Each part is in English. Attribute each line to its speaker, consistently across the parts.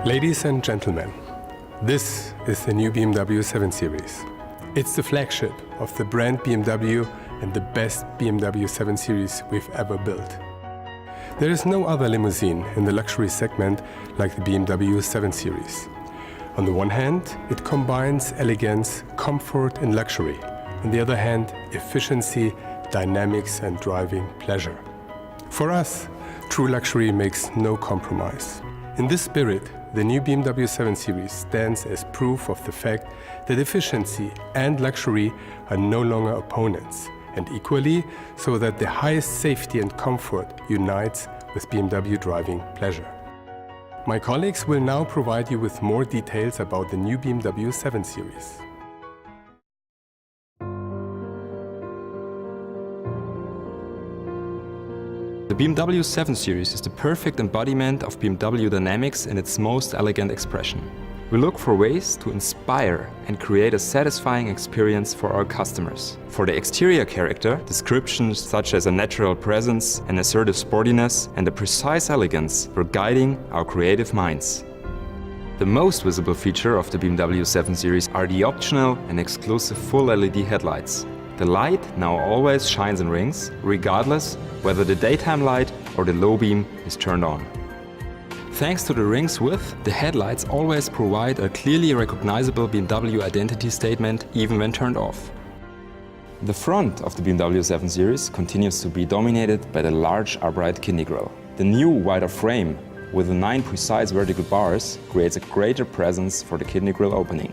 Speaker 1: Ladies and gentlemen, this is the new BMW 7 Series. It's the flagship of the brand BMW and the best BMW 7 Series we've ever built. There is no other limousine in the luxury segment like the BMW 7 Series. On the one hand, it combines elegance, comfort and luxury. On the other hand, efficiency, dynamics and driving pleasure. For us, true luxury makes no compromise. In this spirit, the new BMW 7 Series stands as proof of the fact that efficiency and luxury are no longer opponents, and equally so that the highest safety and comfort unites with BMW driving pleasure. My colleagues will now provide you with more details about the new BMW 7 Series.
Speaker 2: The BMW 7 Series is the perfect embodiment of BMW dynamics in its most elegant expression. We look for ways to inspire and create a satisfying experience for our customers. For the exterior character, descriptions such as a natural presence, an assertive sportiness and a precise elegance were guiding our creative minds. The most visible feature of the BMW 7 Series are the optional and exclusive full LED headlights. The light now always shines in rings, regardless whether the daytime light or the low beam is turned on. Thanks to the ring's width, the headlights always provide a clearly recognizable BMW identity statement even when turned off. The front of the BMW 7 Series continues to be dominated by the large upright kidney grille. The new wider frame with the 9 precise vertical bars creates a greater presence for the kidney grille opening.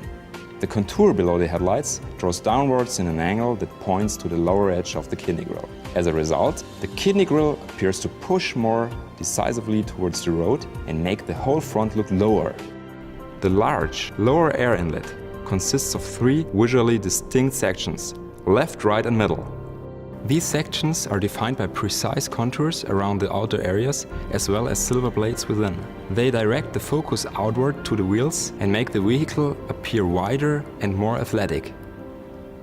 Speaker 2: The contour below the headlights draws downwards in an angle that points to the lower edge of the kidney grille. As a result, the kidney grille appears to push more decisively towards the road and make the whole front look lower. The large lower air inlet consists of 3 visually distinct sections, left, right and middle. These sections are defined by precise contours around the outer areas as well as silver blades within. They direct the focus outward to the wheels and make the vehicle appear wider and more athletic.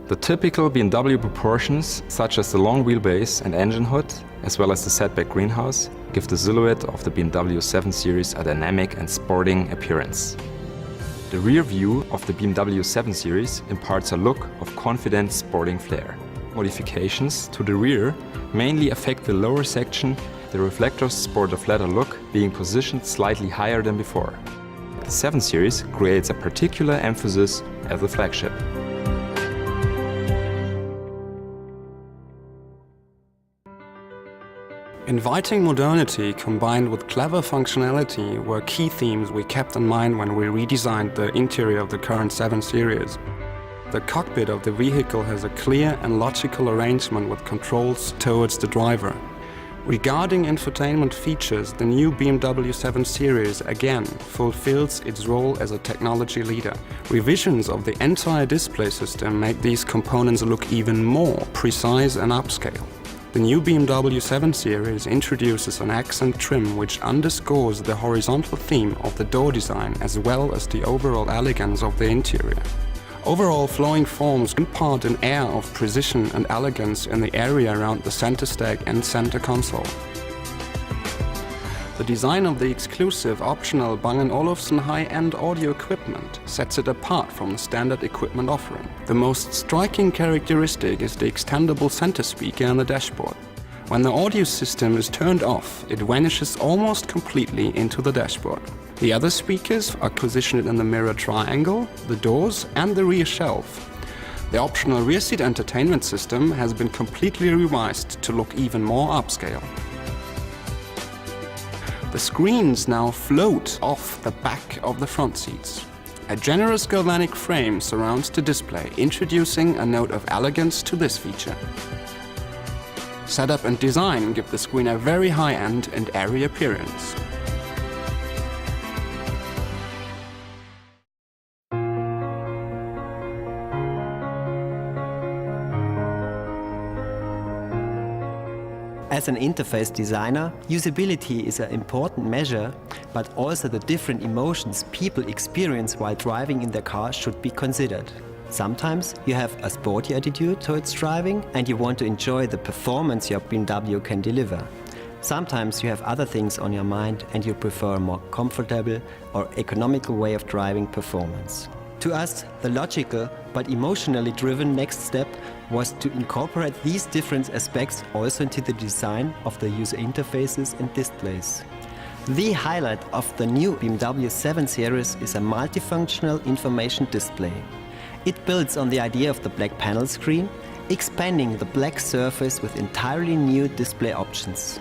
Speaker 2: The typical BMW proportions, such as the long wheelbase and engine hood, as well as the setback greenhouse, give the silhouette of the BMW 7 Series a dynamic and sporting appearance. The rear view of the BMW 7 Series imparts a look of confident sporting flair. Modifications to the rear mainly affect the lower section. The reflectors sport a flatter look, being positioned slightly higher than before. The 7 Series creates a particular emphasis as a flagship.
Speaker 3: Inviting modernity combined with clever functionality were key themes we kept in mind when we redesigned the interior of the current 7 Series. The cockpit of the vehicle has a clear and logical arrangement with controls towards the driver. Regarding infotainment features, the new BMW 7 Series again fulfills its role as a technology leader. Revisions of the entire display system make these components look even more precise and upscale. The new BMW 7 Series introduces an accent trim which underscores the horizontal theme of the door design as well as the overall elegance of the interior. Overall flowing forms impart an air of precision and elegance in the area around the center stack and center console. The design of the exclusive optional Bang & Olufsen high-end audio equipment sets it apart from the standard equipment offering. The most striking characteristic is the extendable center speaker on the dashboard. When the audio system is turned off, it vanishes almost completely into the dashboard. The other speakers are positioned in the mirror triangle, the doors and the rear shelf. The optional rear seat entertainment system has been completely revised to look even more upscale. The screens now float off the back of the front seats. A generous galvanic frame surrounds the display, introducing a note of elegance to this feature. Setup and design give the screen a very high-end and airy appearance.
Speaker 4: As an interface designer, usability is an important measure, but also the different emotions people experience while driving in their car should be considered. Sometimes you have a sporty attitude towards driving and you want to enjoy the performance your BMW can deliver. Sometimes you have other things on your mind and you prefer a more comfortable or economical way of driving performance. To us, the logical but emotionally driven next step was to incorporate these different aspects also into the design of the user interfaces and displays. The highlight of the new BMW 7 Series is a multifunctional information display. It builds on the idea of the black panel screen, expanding the black surface with entirely new display options.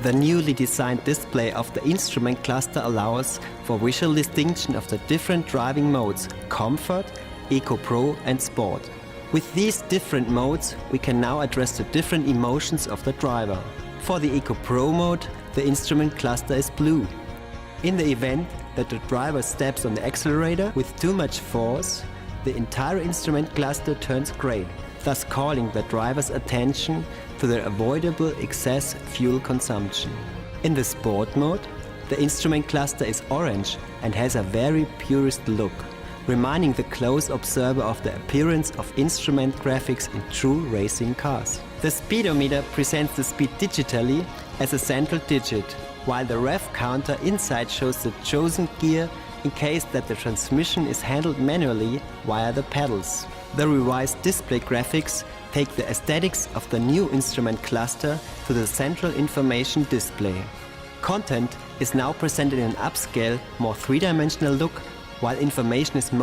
Speaker 4: The newly designed display of the instrument cluster allows for visual distinction of the different driving modes: Comfort, Eco Pro and Sport. With these different modes, we can now address the different emotions of the driver. For the Eco Pro mode, the instrument cluster is blue. In the event that the driver steps on the accelerator with too much force, the entire instrument cluster turns grey, thus calling the driver's attention to their avoidable excess fuel consumption. In the Sport mode, the instrument cluster is orange and has a very purist look, reminding the close observer of the appearance of instrument graphics in true racing cars. The speedometer presents the speed digitally as a central digit, while the rev counter inside shows the chosen gear in case that the transmission is handled manually via the pedals. The revised display graphics take the aesthetics of the new instrument cluster to the central information display. Content is now presented in an upscale, more three-dimensional look, while information is